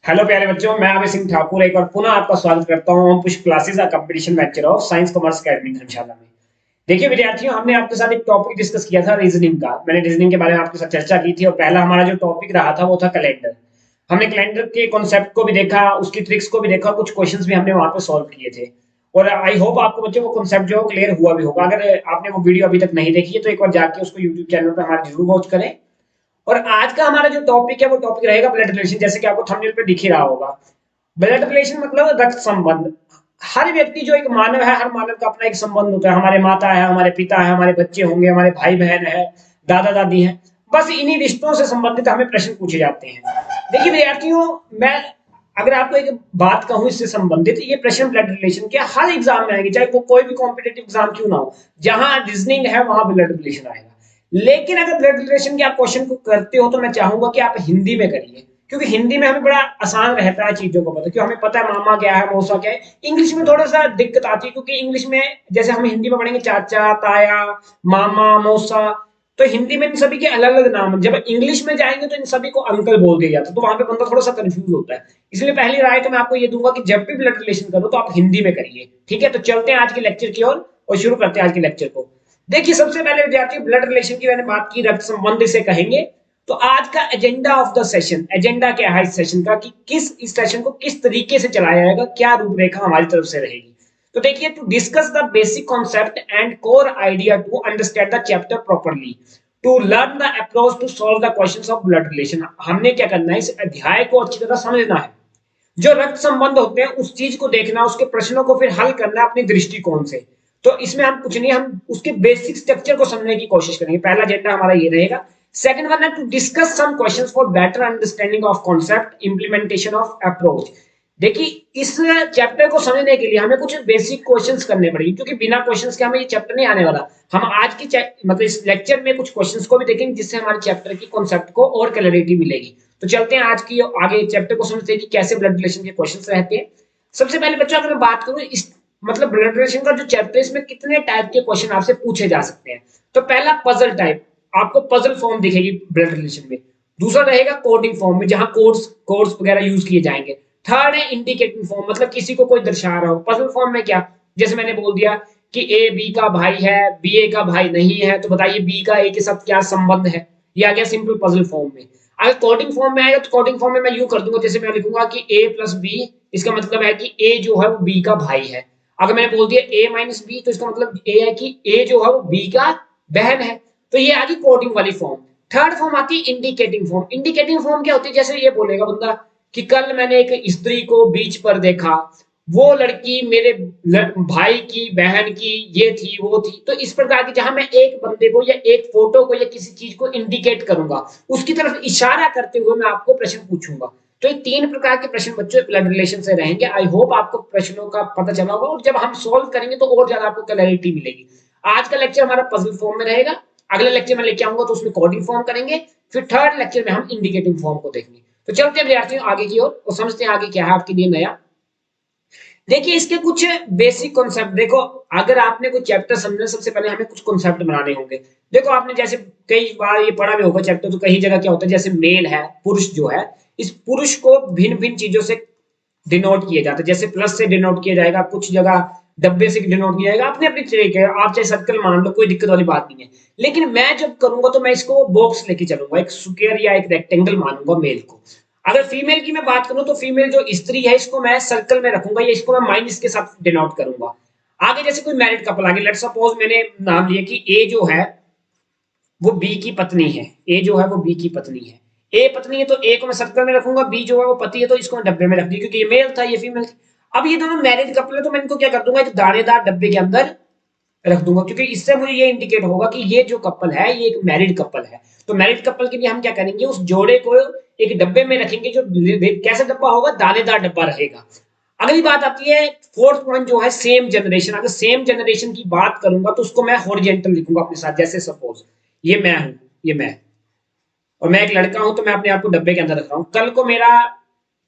Hello प्यारे बच्चों, मैं अभय सिंह ठाकुर एक बार पुनः आपका स्वागत करता हूं हम पुष्प क्लासेस का competition lecture of science commerce academy Dharamshala में। देखिए विद्यार्थियों, हमने आपके साथ एक टॉपिक डिस्कस किया था रीजनिंग का। मैंने रीजनिंग के बारे में आपके साथ चर्चा की थी और पहला हमारा जो टॉपिक रहा था वो था कैलेंडर। हमने कैलेंडर के कॉन्सेप्ट को भी देखा, उसकी ट्रिक्स को भी देखा, कुछ क्वेश्चंस भी हमने वहां पे सॉल्व किए थे। और आई होप आपको बच्चों वो कॉन्सेप्ट जो क्लियर हुआ भी होगा। अगर आपने वो वीडियो अभी तक नहीं देखी है तो एक बार जाके उसको यूट्यूब चैनल पर हमारे जरूर वॉच करें। और आज का हमारा जो टॉपिक है वो टॉपिक रहेगा ब्लड रिलेशन, जैसे कि आपको थंबनेल पे दिख ही रहा होगा। ब्लड रिलेशन मतलब रक्त संबंध। हर व्यक्ति जो एक मानव है, हर मानव का अपना एक संबंध होता है। हमारे माता है, हमारे पिता है, हमारे बच्चे होंगे, हमारे भाई बहन है, दादा दादी हैं। बस इन्हीं रिश्तों से संबंधित हमें प्रश्न पूछे जाते हैं। देखिए विद्यार्थियों, मैं अगर आपको एक बात कहूं इससे संबंधित, ये प्रश्न ब्लड रिलेशन के हर एग्जाम में आएंगे, चाहे वो कोई भी कॉम्पिटेटिव एग्जाम क्यों ना हो। जहां रीजनिंग है वहां ब्लड रिलेशन आएगा। लेकिन अगर ब्लड रिलेशन के आप क्वेश्चन को करते हो तो मैं चाहूंगा कि आप हिंदी में करिए, क्योंकि हिंदी में हमें बड़ा आसान रहता है चीजों को पता, क्योंकि हमें पता है मामा क्या है, मौसा क्या है। इंग्लिश में थोड़ा सा दिक्कत आती है, क्योंकि इंग्लिश में जैसे हम हिंदी में पढ़ेंगे चाचा ताया मामा मौसा, तो हिंदी में इन सभी के अलग अलग नाम। जब इंग्लिश में जाएंगे तो इन सभी को अंकल बोल दिया जाता है, तो वहां पे बंदा थोड़ा सा कंफ्यूज होता है। इसलिए पहली राय तो मैं आपको ये दूंगा कि जब भी ब्लड रिलेशन करो तो आप हिंदी में करिए। ठीक है, तो चलते हैं आज के लेक्चर की ओर और शुरू करते हैं आज के लेक्चर को। देखिए सबसे पहले विद्यार्थी, ब्लड रिलेशन की मैंने बात की, रक्त संबंध इसे कहेंगे। तो आज का agenda of the session, agenda क्या है इस सेशन का, कि किस इस सेशन को किस तरीके से चलाया जाएगा, क्या रूपरेखा हमारी तरफ से रहेगी। तो देखिए, to discuss the basic concept and core idea to understand the chapter properly, to learn the approach to solve the questions of blood relation. हमने क्या करना है, इस अध्याय को अच्छी तरह समझना है। जो रक्त संबंध होते हैं उस चीज को देखना, उसके प्रश्नों को फिर हल करना अपने दृष्टिकोण से। तो इसमें हम कुछ नहीं, हम उसके बेसिक स्ट्रक्चर को समझने की कोशिश करेंगे। पहला एजेंडा हमारा ये रहेगा। सेकंड वन है to discuss some questions for better understanding of concept implementation of approach. देखिए, इस चैप्टर को समझने के लिए हमें कुछ बेसिक क्वेश्चंस करने पड़ेंगे, क्योंकि बिना क्वेश्चंस के हमें ये चैप्टर नहीं आने वाला। हम आज की मतलब इस लेक्चर में कुछ क्वेश्चंस को भी देखेंगे, जिससे हमारे चैप्टर की कॉन्सेप्ट को और क्लैरिटी मिलेगी। तो चलते हैं आज की आगे चैप्टर को समझते हैं कि कैसे ब्लड रिलेशन के क्वेश्चंस रहते हैं। सबसे पहले बच्चों, अगर मैं बात करूं इस मतलब ब्लड रिलेशन का जो चैप्टर है, इसमें कितने टाइप के क्वेश्चन आपसे पूछे जा सकते हैं। तो पहला पजल टाइप, आपको पजल फॉर्म दिखेगी ब्लड रिलेशन में। दूसरा रहेगा कोडिंग फॉर्म में, जहां कोड्स कोड्स वगैरह यूज किए जाएंगे। थर्ड है इंडिकेटिंग फॉर्म, मतलब किसी को कोई दर्शा रहा हो। पजल फॉर्म में क्या, जैसे मैंने बोल दिया कि ए बी का भाई है, बी ए का भाई नहीं है, तो बताइए बी का ए के साथ क्या संबंध है। ये आ गया सिंपल पजल फॉर्म में। अगर कोडिंग फॉर्म में आएगा तो कोडिंग फॉर्म में मैं यूं कर दूंगा, जैसे मैं लिखूंगा कि ए प्लस बी, इसका मतलब है कि ए जो है वो बी का भाई है। अगर मैंने बोल दिया ए माइनस बी, तो इसका मतलब ए है कि ए जो है वो बी का बहन है। तो ये आ गई कोडिंग वाली फॉर्म। थर्ड फॉर्म आती है इंडिकेटिंग फॉर्म। इंडिकेटिंग फॉर्म क्या होती है, जैसे ये बोलेगा बंदा कि कल मैंने एक स्त्री को बीच पर देखा, वो लड़की मेरे भाई की बहन की ये थी वो थी। तो इस प्रकार की, जहां मैं एक बंदे को या एक फोटो को या किसी चीज को इंडिकेट करूंगा, उसकी तरफ इशारा करते हुए मैं आपको प्रश्न पूछूंगा। तो ये तीन प्रकार के प्रश्न बच्चों ब्लड रिलेशन से रहेंगे। आई होप आपको प्रश्नों का पता चला होगा, और जब हम सोल्व करेंगे तो और ज्यादा आपको क्लैरिटी मिलेगी। आज का लेक्चर हमारा पजल फॉर्म में रहेगा, अगले लेक्चर में लेके आऊंगा तो उसमें कोडिंग फॉर्म करेंगे, फिर थर्ड लेक्चर में हम इंडिकेटिंग फॉर्म को देखेंगे। तो चलते हैं विद्यार्थियों आगे की ओर और समझते हैं आगे क्या है आपके लिए नया। देखिए इसके कुछ बेसिक कॉन्सेप्ट देखो। अगर आपने कोई चैप्टर समझना, सबसे पहले हमें कुछ कॉन्सेप्ट बनाने होंगे। देखो आपने जैसे कई बार ये पढ़ा भी होगा चैप्टर, तो कई जगह क्या होता है, जैसे मेल है, पुरुष जो है, इस पुरुष को भिन्न भिन्न चीजों से डिनोट किया जाता है। जैसे प्लस से डिनोट किया जाएगा, कुछ जगह डब्बे से डिनोट किया जाएगा, अपने अपने तरीके। आप चाहे सर्कल मान लो, कोई दिक्कत वाली बात नहीं है। लेकिन मैं जब करूंगा तो मैं इसको बॉक्स लेके चलूंगा, एक स्क्वायर या एक रेक्टेंगल मानूंगा मेल को। अगर फीमेल की मैं बात करूं तो फीमेल जो स्त्री है, इसको मैं सर्कल में रखूंगा, या इसको मैं माइनस के साथ डिनोट करूंगा। आगे जैसे कोई मैरिड कपल आगे, लेट्स सपोज मैंने नाम लिया कि ए जो है वो बी की पत्नी है। ए जो है वो बी की पत्नी है। ए पत्नी है तो ए को मैं सर्कल में रखूंगा, बी जो है वो पति है तो इसको मैं डब्बे में रख दिया, क्योंकि ये मेल था ये फीमेल थी। अब ये दोनों मैरिड कपल है तो मैं इनको क्या कर दूंगा, एक दानेदार डब्बे के अंदर रख दूंगा, क्योंकि इससे मुझे ये इंडिकेट होगा कि ये जो कपल है ये एक मैरिड कपल है। तो मैरिड कपल के लिए हम क्या करेंगे, उस जोड़े को एक डब्बे में रखेंगे, जो कैसा डब्बा होगा, दानेदार डब्बा रहेगा। अगली बात आती है फोर्थ पॉइंट जो है सेम जनरेशन। अगर सेम जनरेशन की बात करूंगा तो उसको मैं हॉरिजॉन्टल लिखूंगा अपने साथ। जैसे सपोज ये मैं हूं, ये मैं, और मैं एक लड़का हूं, तो मैं अपने आप को डब्बे के अंदर रख रहा हूं। कल को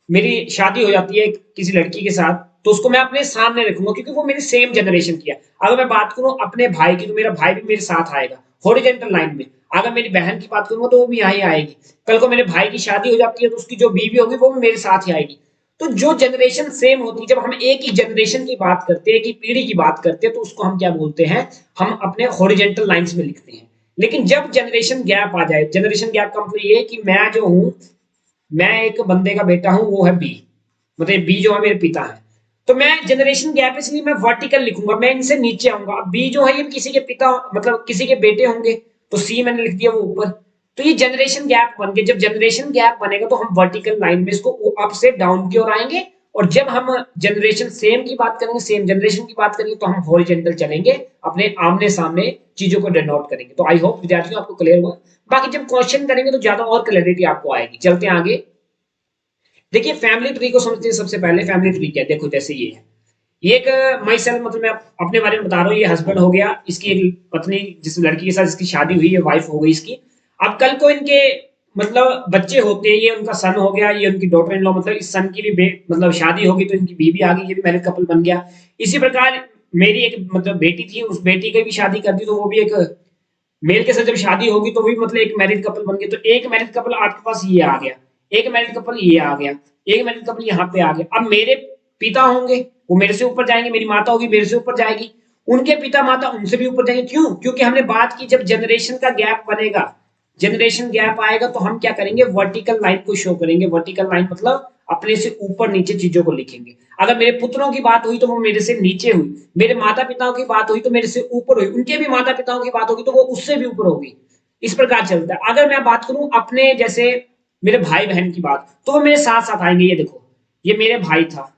मेरी शादी हो जाती है किसी लड़की के साथ, तो उसको मैं अपने सामने रखूंगा, क्योंकि वो मेरी सेम जनरेशन की है। अगर मैं बात करूं अपने भाई की, तो मेरा भाई भी मेरे साथ आएगा, हॉरिजॉन्टल लाइन में। अगर मेरी बहन की बात करूंगा तो वो भी यहाँ ही आएगी। कल को मेरे भाई की शादी हो जाती है तो उसकी जो बीवी होगी वो भी मेरे साथ ही आएगी। तो जो जनरेशन सेम होती है, जब हम एक ही जनरेशन की बात करते हैं, एक ही पीढ़ी की बात करते हैं, तो उसको हम क्या बोलते हैं, हम अपने हॉरिजॉन्टल लाइंस में लिखते हैं। लेकिन जब जनरेशन गैप आ जाए, जनरेशन गैप का मतलब ये है कि मैं जो हूं, मैं एक बंदे का बेटा हूं, वो है बी, मतलब बी जो है मेरे पिता है, तो मैं जनरेशन गैप इसलिए मैं वर्टिकल लिखूंगा, मैं इनसे नीचे आऊंगा। अब बी जो है ये किसी के पिता मतलब किसी के बेटे होंगे, तो सी मैंने लिख दिया वो ऊपर। तो ये जनरेशन गैप बन गए। जब जनरेशन गैप बनेगा तो हम वर्टिकल लाइन में इसको अप से डाउन की ओर आएंगे, और जब हम जनरेशन सेम की बात करेंगे, सेम जनरेशन की बात करेंगे, तो हम हॉरिजॉन्टल चलेंगे, अपने आमने सामने चीजों को डिनोट करेंगे। तो आई होप विद्यार्थियों आपको क्लियर हुआ। बाकी जब क्वेश्चन करेंगे तो ज्यादा और क्लैरिटी आपको आएगी। चलते हैं आगे। देखिए फैमिली ट्री को समझते हैं। सबसे पहले फैमिली ट्री क्या है, देखो जैसे ये है, ये एक माई सेल्फ, मतलब मैं अपने बारे में बता रहा हूँ। ये हस्बैंड हो गया, इसकी एक पत्नी जिस लड़की के साथ इसकी शादी हुई है, वाइफ हो गई इसकी। अब कल को इनके मतलब बच्चे होते हैं, ये उनका सन हो गया, ये उनकी डॉटर इन लॉ, मतलब इस सन की भी मतलब शादी होगी तो इनकी बीवी आ गई, ये भी मैरिड कपल बन गया। इसी प्रकार मेरी एक मतलब बेटी थी, उस बेटी की भी शादी कर दी तो वो भी एक मेल के साथ जब शादी होगी तो भी मतलब एक मैरिड कपल बन गया। तो एक मैरिड कपल आपके पास ये आ गया, एक मैरिड कपल ये आ गया, एक मैरिड कपल यहाँ पे आ गया। अब मेरे पिता होंगे, वो मेरे से ऊपर जाएंगे, मेरी माता होगी मेरे से ऊपर जाएगी, उनके पिता माता उनसे भी ऊपर जाएंगे। क्यों? क्योंकि हमने बात की जब जनरेशन का गैप बनेगा, जनरेशन गैप आएगा तो हम क्या करेंगे, वर्टिकल लाइन को शो करेंगे। वर्टिकल लाइन मतलब अपने से ऊपर नीचे चीजों को लिखेंगे। अगर मेरे पुत्रों की बात हुई तो वो मेरे से नीचे हुई, मेरे माता पिताओं की बात हुई तो मेरे से ऊपर हुई, उनके भी माता पिताओं की बात होगी तो वो उससे भी ऊपर होगी। इस प्रकार चलता है। अगर मैं बात करूं अपने जैसे मेरे भाई बहन की बात, तो वो मेरे साथ साथ आएंगे। ये देखो, ये मेरे भाई था,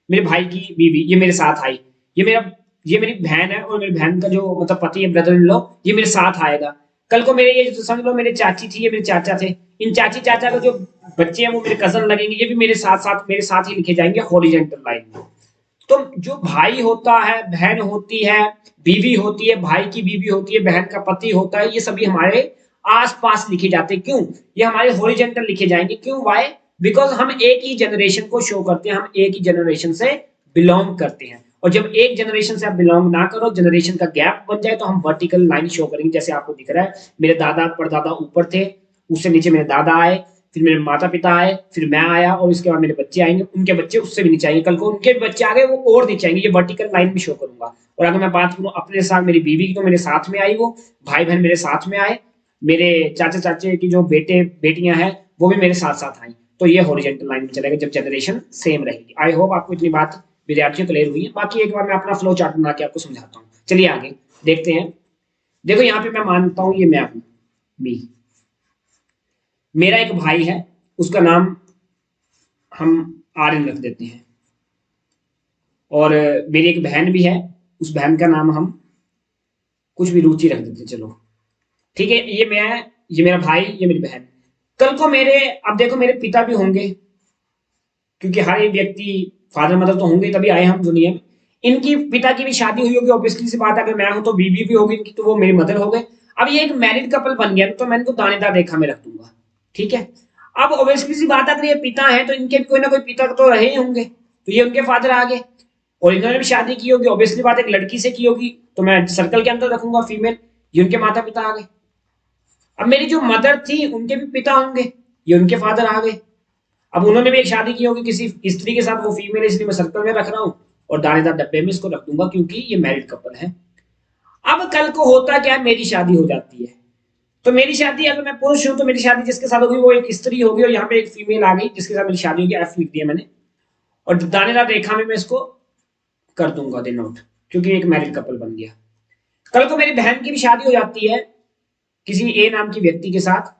मेरे भाई की बीवी ये मेरे साथ आई, ये मेरा ये मेरी बहन है, और मेरी बहन का जो मतलब पति है, ब्रदर इन लॉ, ये मेरे साथ आएगा। कल को मेरे ये समझ लो मेरे चाची थी, ये मेरे चाचा थे, इन चाची चाचा के जो बच्चे हैं वो मेरे कजन लगेंगे, ये भी मेरे साथ ही लिखे जाएंगे हॉरिजॉन्टल लाइन में। तो जो भाई होता है, बहन होती है, बीवी होती है, भाई की बीवी होती है, बहन का पति होता है, ये सभी हमारे आस-पास लिखे जाते हैं। क्यों? ये हमारे हॉरिजॉन्टल लिखे जाएंगे। क्यों? व्हाई? बिकॉज़ हम एक ही जनरेशन को शो करते हैं, हम एक ही जनरेशन से बिलोंग करते हैं। और जब एक जनरेशन से आप बिलोंग ना करो, जनरेशन का गैप बन जाए, तो हम वर्टिकल लाइन शो करेंगे। जैसे आपको दिख रहा है, मेरे दादा परदादा ऊपर थे, उससे नीचे मेरे दादा आए, फिर मेरे माता पिता आए, फिर मैं आया, और उसके बाद मेरे बच्चे आएंगे, उनके बच्चे उससे भी नीचे आएंगे, कल को उनके भी बच्चे आ गए वो और नीचे आएंगे। ये वर्टिकल लाइन भी शो करूंगा। और अगर मैं बात करूं अपने साथ, मेरी बीवी की, तो मेरे साथ में आई वो, भाई बहन मेरे साथ में आए, मेरे चाचा चाचे की जो बेटे बेटियां हैं वो भी मेरे साथ साथ आई। तो ये हॉरिजॉन्टल लाइन में चलेगा जब जनरेशन सेम रहेगी। आई होप आपको इतनी बात विद्यार्थियों क्लियर हुई है। बाकी एक बार मैं अपना फ्लो चार्ट बना के आपको समझाता हूँ। चलिए आगे देखते हैं। देखो यहाँ पे मैं मानता हूँ ये मैं हूँ, मी, मेरा एक भाई है, उसका नाम हम आर्यन रख देते हैं, और मेरी एक बहन भी है, उस बहन का नाम हम कुछ भी रुचि रख देते हैं। चलो ठीक है, ये मैं, ये मेरा भाई, ये मेरी बहन। कल को मेरे, अब देखो मेरे पिता भी होंगे, क्योंकि हर एक व्यक्ति फादर मदर तो होंगे तभी आए हम दुनिया में। इनकी पिता की भी शादी हुई होगी, ऑब्वियसली सी बात है। अगर मैं हूं तो बीवी भी होगी इनकी, तो वो मेरी मदर हो गए। अब ये एक मैरिड कपल बन गया, तो मैं इनको दानेदार रेखा में रख दूंगा। ठीक है, अब ऑब्वियसली सी बात है, अगर ये पिता है तो इनके भी कोई ना कोई पिता तो रहे ही होंगे, तो ये उनके फादर आ गए। और इन्होंने भी शादी की होगी, ऑब्वियसली बात एक लड़की से की होगी, तो मैं सर्कल के अंदर रखूंगा फीमेल, ये उनके माता पिता आ गए। अब मेरी जो मदर थी उनके भी पिता होंगे, ये उनके फादर आ गए। अब उन्होंने भी एक शादी की होगी किसी स्त्री के साथ, वो फीमेल, इसलिए मैं सर्कल में रख रहा हूँ, और दानेदार डब्बे में इसको रख दूंगा क्योंकि ये मैरिड कपल है। अब कल को होता क्या है, मेरी शादी हो जाती है, तो मेरी शादी, अगर मैं पुरुष हूं तो मेरी शादी जिसके साथ होगी वो एक स्त्री होगी, और यहाँ पे एक फीमेल आ गई जिसके साथ मेरी शादी होगी, एफ लिख दिया मैंने, और दानेदार रेखा में मैं इसको कर दूंगा डिनोट, क्योंकि एक मैरिड कपल बन गया। कल को मेरी बहन की भी शादी हो जाती है किसी ए नाम की व्यक्ति के साथ,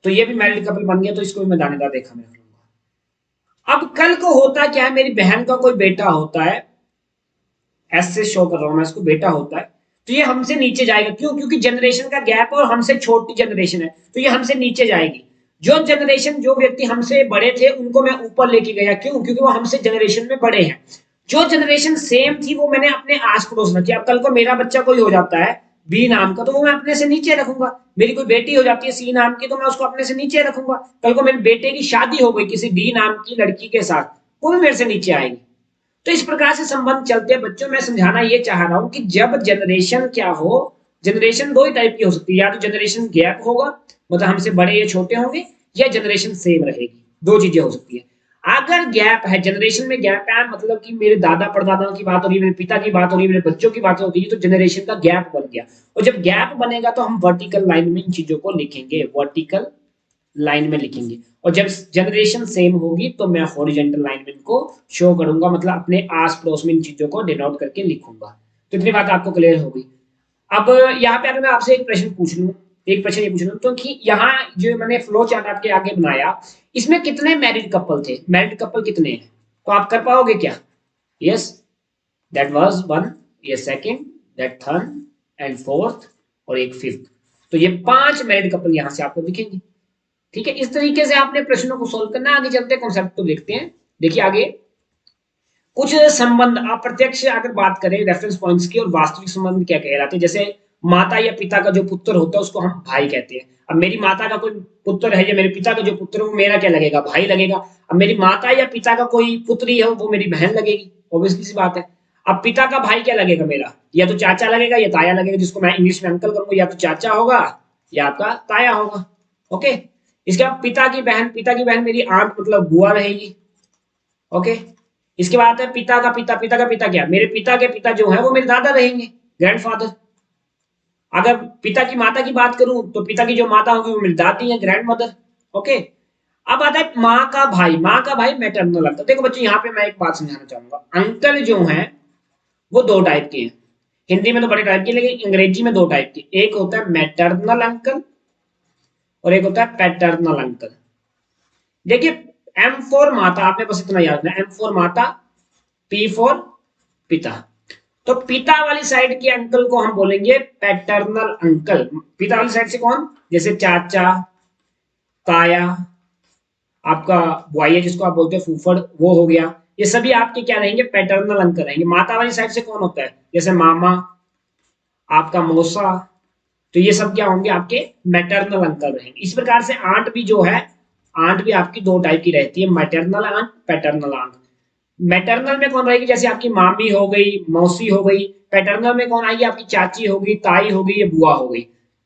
तो ये भी मैरिड कपल बन गया, तो इसको भी मैं दानेदार रेखा में रख लूंगा। अब कल को होता क्या है, मेरी बहन का कोई बेटा होता है, एस से शो कर रहा हूं मैं इसको, बेटा होता है, तो ये हमसे नीचे जाएगा। क्यों? क्योंकि जनरेशन का गैप और हमसे छोटी जनरेशन है, तो ये हमसे नीचे जाएगी। जो जनरेशन, जो व्यक्ति हमसे बड़े थे उनको मैं ऊपर लेके गया। क्यों? क्योंकि वो हमसे जनरेशन में बड़े हैं। जो जनरेशन सेम थी वो मैंने अपने आस पड़ोस रखी। अब कल को मेरा बच्चा कोई हो जाता है बी नाम का, तो वो मैं अपने से नीचे रखूंगा। मेरी कोई बेटी हो जाती है सी नाम की, तो मैं उसको अपने से नीचे रखूंगा। कल को मेरे बेटे की शादी हो गई किसी डी नाम की लड़की के साथ, वो भी मेरे से नीचे आएगी। तो इस प्रकार से संबंध चलते हैं बच्चों। मैं समझाना ये चाह रहा हूं कि जब जनरेशन क्या हो, जनरेशन दो ही टाइप की हो सकती है, या तो जनरेशन गैप होगा मतलब हमसे बड़े या छोटे होंगे, या जनरेशन सेम रहेगी, दो चीजें हो सकती है। अगर गैप है, जनरेशन में गैप है मतलब कि मेरे दादा परदादा की बात हो रही है, मेरे पिता की बात हो रही है, मेरे बच्चों की बात हो रही है, तो जनरेशन का गैप बन गया। और जब गैप बनेगा तो हम वर्टिकल लाइन में इन चीजों को लिखेंगे, वर्टिकल लाइन में लिखेंगे। और जब जनरेशन सेम होगी तो मैं हॉरिजॉन्टल लाइन में इनको शो करूंगा, मतलब अपने आस पड़ोस में इन चीजों को डिनोट करके लिखूंगा। तो इतनी बात आपको क्लियर होगी। अब यहाँ पे अगर मैं आपसे एक प्रश्न पूछ लूं, एक प्रश्न ये पूछ लूं तो कि यहाँ जो मैंने फ्लो चार्ट आपके आगे बनाया, इसमें कितने मैरिड कपल थे, मैरिड कपल कितने हैं, तो आप कर पाओगे क्या? यस, दैट वाज वन, ये second, that third and fourth, और एक फिफ्थ। तो ये 5 मैरिड कपल यहाँ से आपको दिखेंगे। ठीक है, इस तरीके से आपने प्रश्नों को सोल्व करना। आगे चलते कॉन्सेप्ट को देखते हैं। देखिए आगे कुछ संबंध अप्रत्यक्ष अगर बात करें रेफरेंस पॉइंट्स की, और वास्तविक संबंध क्या कहलाते हैं, जैसे माता या पिता का जो पुत्र होता है उसको हम भाई कहते हैं। अब मेरी माता का कोई पुत्र है या मेरे पिता का जो पुत्र है वो मेरा क्या लगेगा, भाई लगेगा। अब मेरी माता या पिता का कोई पुत्री है वो मेरी बहन लगेगी, ऑब्वियसली सी बात है। अब पिता का भाई क्या लगेगा मेरा, या तो चाचा लगेगा या ताया लगेगा, जिसको मैं इंग्लिश में अंकल करूंगा, या तो चाचा होगा या आपका ताया होगा। ओके, इसके बाद पिता की बहन मेरी आंट मतलब बुआ रहेगी। ओके, इसके बाद है पिता का पिता क्या, मेरे पिता के पिता जो है वो मेरे दादा रहेंगे, ग्रैंडफादर। अगर पिता की माता की बात करूं तो पिता की जो माता होगी वो मेरी दादी है, ग्रैंड मदर। ओके, अब आता है माँ का भाई मैटरनल अंकल। देखो बच्चों यहाँ पे मैं एक बात समझाना चाहूंगा, अंकल जो है वो दो टाइप के हैं। हिंदी में तो बड़े टाइप के, लेकिन अंग्रेजी में दो टाइप के, एक होता है मैटरनल अंकल और एक होता है पैटर्नल अंकल। देखिए एम फॉर माता, आपने बस इतना याद रखना, एम फॉर माता, पी फॉर पिता। तो पिता वाली साइड के अंकल को हम बोलेंगे पैटर्नल अंकल। पिता वाली साइड से कौन, जैसे चाचा, ताया, आपका बुआई जिसको आप बोलते हैं फूफड़, वो हो गया। ये सभी आपके क्या रहेंगे, पैटर्नल अंकल रहेंगे। माता वाली साइड से कौन होता है, जैसे मामा, आपका मौसा, तो ये सब क्या होंगे, आपके मैटरनल अंकल रहेंगे। इस प्रकार से आंट भी जो है, आंट भी आपकी दो टाइप की रहती है, maternal aunt, paternal aunt. Maternal में कौन रहेगी, जैसे आपकी मामी हो गई, मौसी हो गई। पैटर्नल में कौन आएगी, आपकी चाची होगी, ताई होगी, या बुआ हो गई।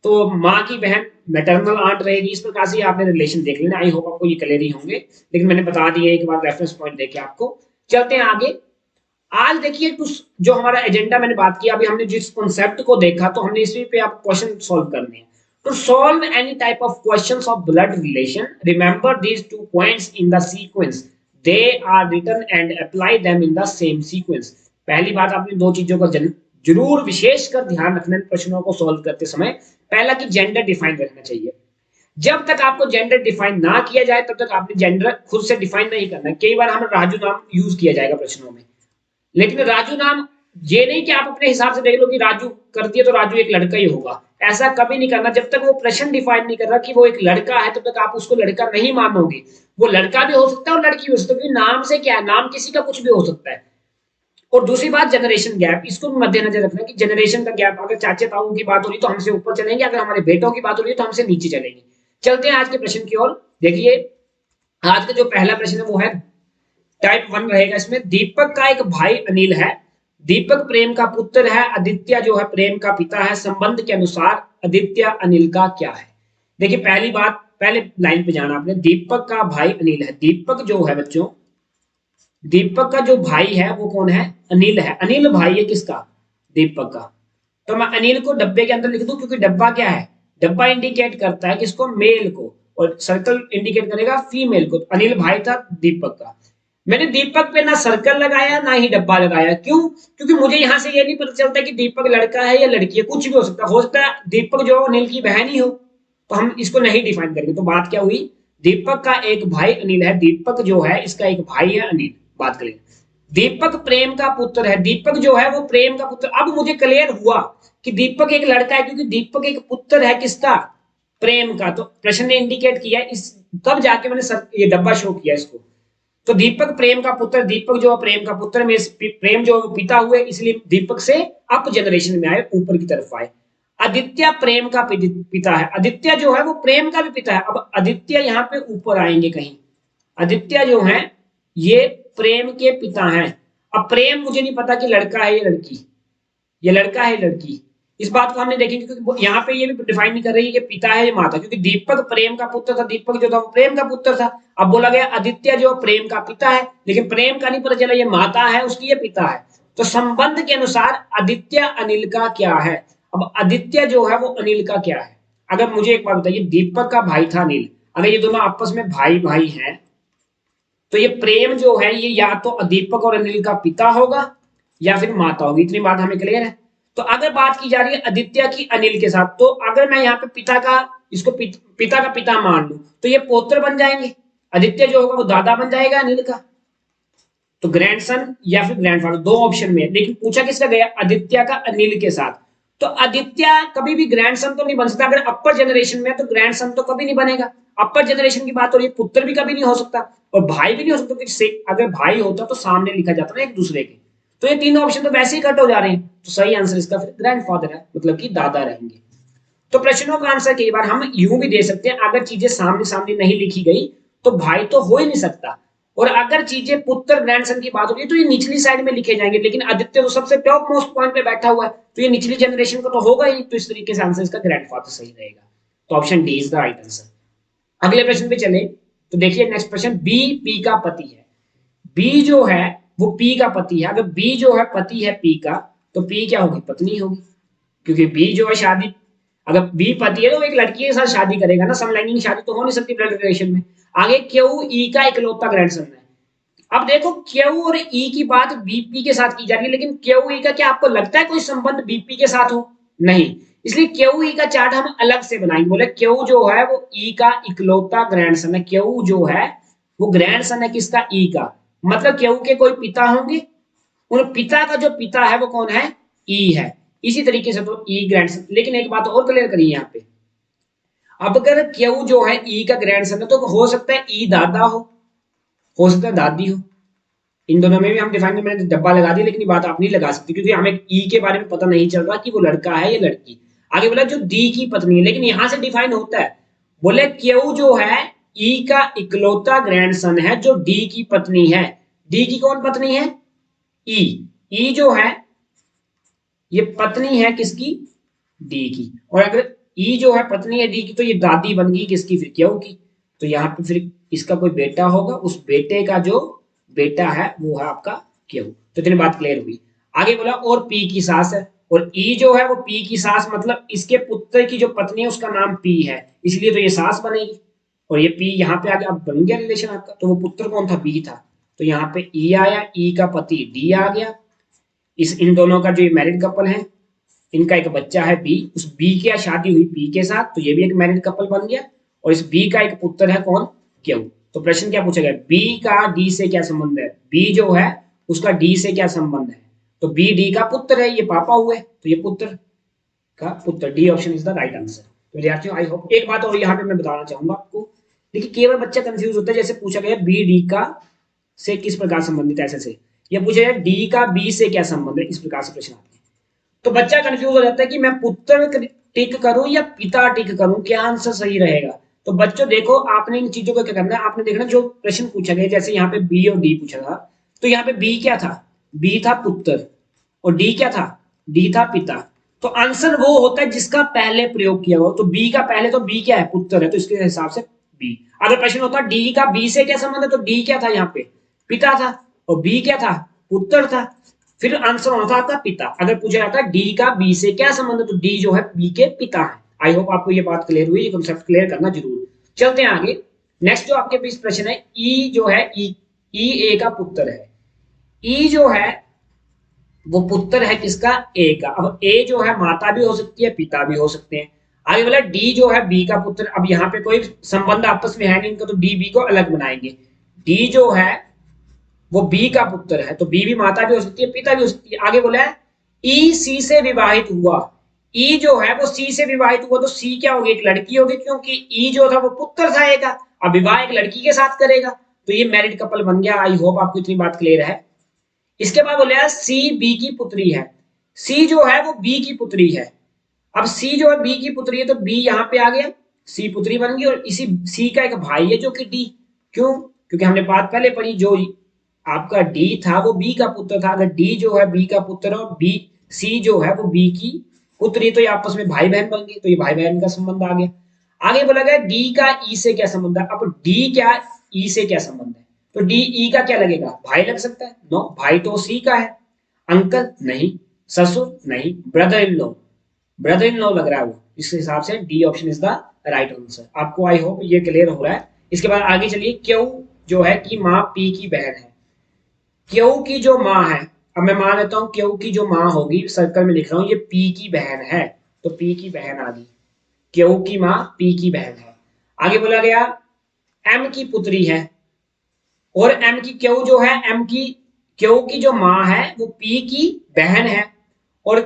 तो माँ की बहन मैटरनल आंट रहेगी। इस प्रकार से आपने रिलेशन देख लेना। आई होप आपको ये क्लियर ही होंगे, लेकिन मैंने बता दिया एक बार रेफरेंस पॉइंट देके आपको। चलते हैं आगे। आज देखिए कुछ जो हमारा एजेंडा मैंने बात किया, अभी हमने जिस कॉन्सेप्ट को देखा तो हमने इसी पे आप क्वेश्चन सॉल्व करने हैं। To solve any type of questions of blood relation, remember these 2 points in the sequence, they are written and apply them in the same sequence. पहली बात आपने दो चीजों का जरूर विशेषकर ध्यान रखना है प्रश्नों को सॉल्व करते समय। पहला कि जेंडर डिफाइन रखना चाहिए। जब तक आपको जेंडर डिफाइन ना किया जाए तब तक आपने जेंडर खुद से डिफाइन नहीं करना है। कई बार हम राजू नाम यूज किया जाएगा प्रश्नों में, लेकिन राजू नाम ये नहीं कि आप अपने हिसाब से देख लो कि राजू कर दिया तो राजू एक लड़का ही होगा। ऐसा कभी नहीं करना। जब तक वो प्रश्न डिफाइन नहीं कर रहा कि वो एक लड़का है, तब तक आप उसको लड़का नहीं मानोगे। वो लड़का भी हो सकता है और लड़की भी हो सकती है, क्योंकि नाम से क्या है, नाम किसी का कुछ भी हो सकता है। और दूसरी बात जनरेशन गैप, इसको भी मद्देनजर रखना कि जनरेशन का गैप, अगर चाचे ताऊ की बात हो रही तो हमसे ऊपर चलेंगे, अगर हमारे बेटों की बात हो रही तो हमसे नीचे चलेंगे। चलते हैं आज के प्रश्न की ओर। देखिए आज का जो पहला प्रश्न है वो है टाइप 1 रहेगा। इसमें दीपक का एक भाई अनिल है, दीपक प्रेम का पुत्र है, आदित्य जो है प्रेम का पिता है, संबंध के अनुसार आदित्य अनिल का क्या है। देखिए पहली बात, पहले लाइन पे जाना आपने, दीपक का भाई अनिल है। दीपक जो है बच्चों, दीपक का जो भाई है वो कौन है, अनिल है। अनिल भाई है किसका, दीपक का। तो मैं अनिल को डब्बे के अंदर लिख दूं, क्योंकि डब्बा क्या है, डब्बा इंडिकेट करता है किसको, मेल को, और सर्कल इंडिकेट करेगा फीमेल को। अनिल भाई था दीपक का। मैंने दीपक पे ना सर्कल लगाया ना ही डब्बा लगाया, क्यों, क्योंकि मुझे यहां से ये नहीं पता चलता कि दीपक लड़का है या लड़की है, कुछ भी हो सकता है दीपक जो अनिल की बहन ही हो, तो हम इसको नहीं डिफाइन करेंगे। तो बात क्या हुई, दीपक का एक भाई अनिल है, दीपक जो है इसका एक भाई है अनिल। बात करेंगे दीपक प्रेम का पुत्र है, दीपक जो है वो प्रेम का पुत्र। अब मुझे क्लियर हुआ कि दीपक एक लड़का है, क्योंकि दीपक एक पुत्र है किसका, प्रेम का। तो प्रश्न ने इंडिकेट किया इस, तब जाके मैंने ये डब्बा शो किया इसको। तो दीपक प्रेम का पुत्र, दीपक जो प्रेम का पुत्र में प्रेम जो पिता हुए, इसलिए दीपक से अप जनरेशन में आए, ऊपर की तरफ आए। आदित्य प्रेम का पिता है, आदित्य जो है वो प्रेम का भी पिता है। अब आदित्य यहाँ पे ऊपर आएंगे कहीं, आदित्य जो है ये प्रेम के पिता हैं। अब प्रेम मुझे नहीं पता कि लड़का है या लड़की, ये लड़का है लड़की, इस बात को हमने देखेंगे क्योंकि यहाँ पे ये भी डिफाइन नहीं कर रही है कि पिता है या माता, क्योंकि दीपक प्रेम का पुत्र था, दीपक जो था वो प्रेम का पुत्र था। अब बोला गया आदित्य जो प्रेम का पिता है, लेकिन प्रेम का नहीं पता चला ये माता है उसकी, ये पिता है। तो संबंध के अनुसार आदित्य अनिल का क्या है। अब आदित्य जो है वो अनिल का क्या है। अगर मुझे एक बात बताइए, दीपक का भाई था अनिल, अगर ये दोनों आपस में भाई भाई हैं तो ये प्रेम जो है ये या तो दीपक और अनिल का पिता होगा या फिर माता होगी। इतनी बात हमें क्लियर है। तो अगर बात की जा रही है आदित्य की अनिल के साथ, तो अगर मैं यहाँ पे पिता का इसको पिता का पिता मान लू तो ये पौत्र बन जाएंगे, आदित्य जो होगा वो दादा बन जाएगा अनिल का। तो ग्रैंडसन या फिर ग्रैंडफादर, दो ऑप्शन में, लेकिन पूछा किसका गया, आदित्य का अनिल के साथ। तो आदित्य कभी भी ग्रैंडसन तो नहीं बन सकता। अगर अपर जनरेशन में तो ग्रैंडसन तो कभी नहीं बनेगा। अपर जनरेशन की बात हो रही है, पुत्र भी कभी नहीं हो सकता और भाई भी नहीं हो सकता, क्योंकि अगर भाई होता तो सामने लिखा जाता ना एक दूसरे के। तो ये तीनों ऑप्शन तो वैसे ही कट हो जा रहे हैं। तो सही आंसर इसका फिर ग्रैंडफादर है, मतलब कि दादा रहेंगे। तो प्रश्नों का आंसर कई बार हम यूं भी दे सकते हैं, अगर चीजें सामने सामने नहीं लिखी गई तो भाई तो हो ही नहीं सकता। और अगर चीजें पुत्र ग्रैंडसन की बात होगी तो ये निचली साइड में लिखे जाएंगे, लेकिन आदित्य तो सबसे टॉप मोस्ट पॉइंट पे बैठा हुआ है तो ये निचली जनरेशन का तो होगा ही। तो इस तरीके से आंसर इसका ग्रैंडफादर सही रहेगा। तो option D is the right answer. अगले प्रश्न पे चले तो देखिए नेक्स्ट प्रश्न, बी पी का पति है। बी जो है वो पी का पति है। अगर बी जो है पति है पी का, तो पी क्या होगी, पत्नी होगी, क्योंकि बी जो है शादी, अगर बी पति है तो एक लड़की के साथ शादी करेगा ना, समलैंगिक शादी तो हो नहीं सकती ब्लड रिलेशन में। आगे क्यू ई का इकलौता ग्रैंडसन है। अब देखो क्यू और ई की बात बीपी के साथ की जा रही है, लेकिन क्यू ई का क्या आपको लगता है कोई संबंध बीपी के साथ हो, नहीं। इसलिए क्यू ई का चार्ट हम अलग से बनाएंगे। बोले क्यू जो है वो ई का इकलौता ग्रैंडसन है। क्यू जो है वो ग्रैंडसन है किसका, ई का। मतलब क्यू के कोई पिता होंगे, उन पिता का जो पिता है वो कौन है, ई है। इसी तरीके से तो ई ग्रैंडसन। लेकिन एक बात और क्लियर करिए यहाँ पे, अब अगर क्यू जो है ई का ग्रैंडसन है तो हो सकता है ई दादा हो सकता है दादी हो। इन दोनों में भी हम डिफाइन, मैंने डब्बा लगा दिया, लेकिन ये बात आप नहीं लगा सकती क्योंकि हमें ई के बारे में पता नहीं चल रहा कि वो लड़का है या लड़की। आगे बोला जो डी की पत्नी है, लेकिन यहां से डिफाइन होता है। बोले क्यू जो है ई का इकलौता ग्रैंडसन है जो डी की पत्नी है। डी की कौन पत्नी है, ई। ई जो है ये पत्नी है किसकी, डी की। और अगर ई जो है पत्नी है डी की तो ये दादी बन गई किसकी, फिर क्यू की। तो यहाँ पे फिर इसका कोई बेटा होगा, उस बेटे का जो बेटा है वो है आपका क्यू। तो इतनी बात क्लियर हुई। आगे बोला और पी की सास है, और ई जो है वो पी की सास, मतलब इसके पुत्र की जो पत्नी है उसका नाम पी है, इसलिए तो ये सास बनेगी। और ये पी यहाँ पे आगे अब बन गया रिलेशन आपका। तो वो पुत्र कौन था, बी था। तो यहाँ पे ई आया, ई का पति डी आ गया। इन दोनों का जो ये मैरिड कपल है, इनका एक बच्चा है बी, उस बी की शादी हुई पी के साथ, तो ये भी एक मैरिड कपल बन गया। और इस बी का एक पुत्र है कौन, क्यू। तो प्रश्न क्या पूछा गया, बी का डी से क्या संबंध है। बी जो है उसका डी से क्या संबंध है, तो बी डी का पुत्र है, ये पापा हुए तो ये पुत्र का पुत्र। D option is the right answer. तो विद्यार्थियों आई होप, एक बात और यहाँ पे मैं बताना चाहूंगा आपको, देखिए केवल बच्चा कंफ्यूज होता है। जैसे पूछा गया बी डी का से किस प्रकार संबंधित है, ऐसे से ये पूछा गया डी का बी से क्या संबंध है, इस प्रकार से प्रश्न आते हैं। तो बच्चा कंफ्यूज हो जाता है कि मैं पुत्र टिक करूं या पिता टिक करूं, क्या आंसर सही रहेगा। तो बच्चों देखो आपने इन चीजों को क्या करना है, आपने देखना जो प्रश्न पूछा गया, जैसे यहाँ पे बी और डी पूछा था, तो यहाँ पे बी क्या था, बी था पुत्र, और डी क्या था, डी था पिता। तो आंसर वो होता है जिसका पहले प्रयोग किया हुआ। तो बी का पहले, तो बी क्या है, पुत्र है, तो इसके हिसाब से बी। अगर प्रश्न होता डी का बी से क्या संबंध है, तो डी क्या था यहाँ पे, पिता था, और बी क्या था, पुत्र था। फिर आंसर होना था आपका पिता। अगर पूछा जाता है डी का बी से क्या संबंध है, तो डी जो है बी के पिता है। आई होप आपको ये बात क्लियर हुई, ये कॉन्सेप्ट क्लियर करना जरूर। चलते हैं आगे। नेक्स्ट जो आपके बीच प्रश्न है, ई जो है ई ए का पुत्र है। ई जो है वो पुत्र है किसका, ए का। अब ए जो है माता भी हो सकती है, पिता भी हो सकते हैं। आगे बोला डी जो है बी का पुत्र। अब यहाँ पे कोई संबंध आपस में है नहीं इनका, तो डी बी को अलग बनाएंगे। डी जो है वो बी का पुत्र है, तो बी भी माता भी हो सकती है, पिता भी हो सकती है। आगे बोला है ई सी से विवाहित हुआ। ई जो है वो सी से विवाहित हुआ, तो सी क्या होगी, एक लड़की होगी, क्योंकि ई जो था वो पुत्र था ए का। अब विवाह एक लड़की के साथ करेगा, तो ये मैरिड कपल बन गया। आई होप आपको इतनी बात क्लियर है। इसके बाद बोले सी बी की पुत्री है। सी जो है वो बी की पुत्री है। अब सी जो है बी की पुत्री है, तो बी यहाँ पे आ गया, सी पुत्री बन गई। और इसी सी का एक भाई है जो कि डी। क्यों, क्योंकि हमने बात पहले पढ़ी, जो आपका डी था वो बी का पुत्र था। अगर डी जो है बी का पुत्र और बी सी जो है वो बी की पुत्री तो ये आपस में भाई बहन बन गए, तो ये भाई बहन का संबंध आ गया। आगे बोला गया डी का ई से क्या संबंध है। अब डी क्या ई से क्या संबंध है, तो डी ई का क्या लगेगा, भाई लग सकता है। नो, भाई तो सी का है। अंकल नहीं, ससुर नहीं, brother in law, brother in law लग रहा है वो, इस हिसाब से D option is the right answer. आपको आई होप ये क्लियर हो रहा है। इसके बाद आगे चलिए, क्यू जो है कि माँ पी की बहन है। क्यू की जो माँ है, अब मैं मान लेता हूं क्यू की जो माँ होगी, सर्कल में लिख रहा हूं, ये पी की बहन है, तो पी की बहन आ गई, क्यू की माँ पी की बहन है। आगे बोला गया एम की पुत्री है, और एम की क्यू जो है, एम की क्यू की जो माँ है वो पी की बहन है, और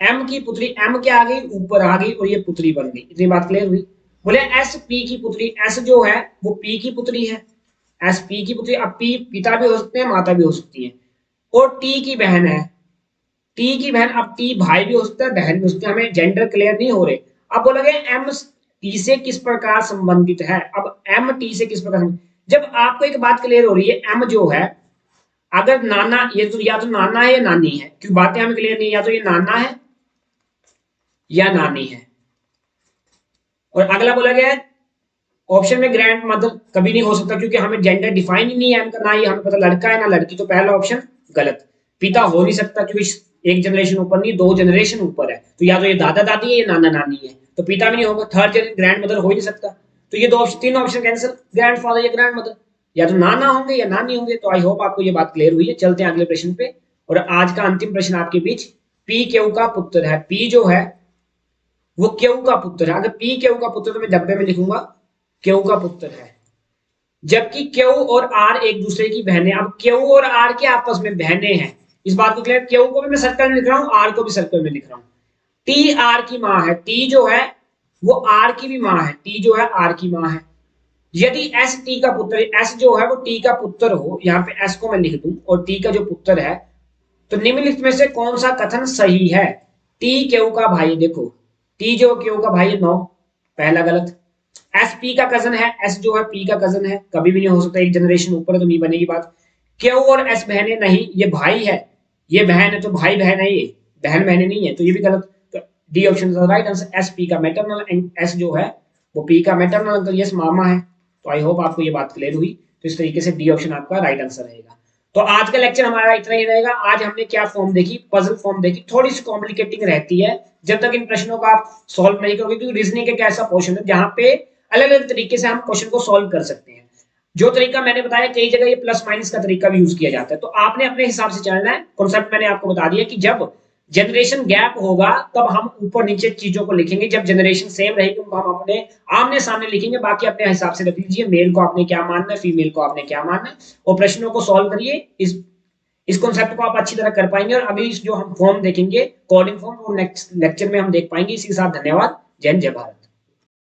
एम की पुत्री, एम क्या आ गई, ऊपर आ गई, और ये पुत्री बन गई। इतनी बात क्लियर हुई। बोले एस पी की पुत्री, एस जो है वो पी की पुत्री है, एस पी की पुत्री। अब पी पिता भी हो सकते हैं, माता भी हो सकती है, और टी की बहन है, टी की बहन। अब टी भाई भी हो सकता है, बहन भी हो सकती है, हमें जेंडर क्लियर नहीं हो रहे। अब बोला गया एम टी से किस प्रकार संबंधित है। अब एम टी से किस प्रकार, जब आपको एक बात क्लियर हो रही है, एम जो है, अगर नाना, ये तो या तो नाना है या नानी है, क्योंकि बातें हमें क्लियर नहीं, या तो ये नाना है या नानी है। और अगला बोला गया है ऑप्शन में ग्रैंड मदर कभी नहीं हो सकता, क्योंकि हमें जेंडर डिफाइन ही नहीं है एम का, ना ही हमें पता लड़का है ना लड़की, तो पहला ऑप्शन गलत। पिता हो नहीं सकता, क्योंकि एक जनरेशन ऊपर नहीं, दो जनरेशन ऊपर है, तो या तो ये दादा दादी है या नाना नानी है, तो पिता भी नहीं होगा। थर्ड ग्रैंड मदर हो ही नहीं सकता, तो ये दो ऑप्शन, तीन ऑप्शन कैंसिल, ग्रैंड फादर या ग्रैंड मदर, या तो नाना होंगे या नानी होंगे। तो आई होप आपको ये बात क्लियर हुई है। चलते हैं अगले प्रश्न पे, और आज का अंतिम प्रश्न आपके बीच, पी क्यू का पुत्र है, पी जो है वो क्यू का पुत्र है। अगर पी क्यू का पुत्र, तो मैं डब्बे में लिखूंगा क्यू का पुत्र है, जबकि क्यू और आर एक दूसरे की बहनें। अब क्यू और आर के आपस में बहनें हैं, इस बात को क्लियर, क्यू को भी मैं सर्कल में लिख रहा हूं, आर को भी सर्कल में लिख रहा हूं। टी आर की मां है, टी जो है वो आर की भी मां है, टी जो है आर की मां है। यदि एस टी का पुत्र, एस जो है वो टी का पुत्र हो, यहाँ पे एस को मैं लिख दूं, और टी का जो पुत्र है, तो निम्नलिखित में से कौन सा कथन सही है। टी क्यू का भाई, देखो टी जो क्यू का भाई है, नो, पहला गलत। एस पी का कजन है, एस जो है पी का कजन है, कभी भी नहीं हो सकता, एक जनरेशन ऊपर है तो नहीं बनेगी बात। क्यू और एस बहने नहीं, ये भाई है, ये बहन है, तो भाई बहन है, ये बहन बहने नहीं है, तो ये भी गलत। तो D option right answer, S P का मैटरनल, एंड एस जो है वो पी का मैटरनल अंकल, यस मामा है। तो आई होप आपको ये बात क्लियर हुई। तो इस तरीके से डी ऑप्शन आपका राइट आंसर रहेगा। तो आज का लेक्चर हमारा इतना ही रहेगा। आज हमने क्या फॉर्म देखी, पजल फॉर्म देखी, थोड़ी सी कॉम्प्लिकेटिंग रहती है जब तक इन प्रश्नों का आप सॉल्व नहीं करोगे, क्योंकि रीजनिंग एक ऐसा पोर्शन है जहां पे अलग अलग तरीके से हम क्वेश्चन को सॉल्व कर सकते हैं। जो तरीका मैंने बताया, कई जगह ये प्लस माइनस का तरीका भी यूज किया जाता है, तो आपने अपने हिसाब से चलना है। कॉन्सेप्ट मैंने आपको बता दिया कि जब जनरेशन गैप होगा तब हम ऊपर नीचे चीजों को लिखेंगे, जब जनरेशन सेम रहेगी तो हम अपने आमने सामने लिखेंगे। बाकी अपने हिसाब से रख लीजिए, मेल को आपने क्या मानना है, फीमेल को आपने क्या मानना है, और प्रश्नों को सॉल्व करिए। इस कॉन्सेप्ट को आप अच्छी तरह कर पाएंगे, और अगली जो हम फॉर्म देखेंगे कोडिंग फॉर्म, वो नेक्स्ट लेक्चर में हम देख पाएंगे। इसी के साथ धन्यवाद। जय हिंद, जय भारत।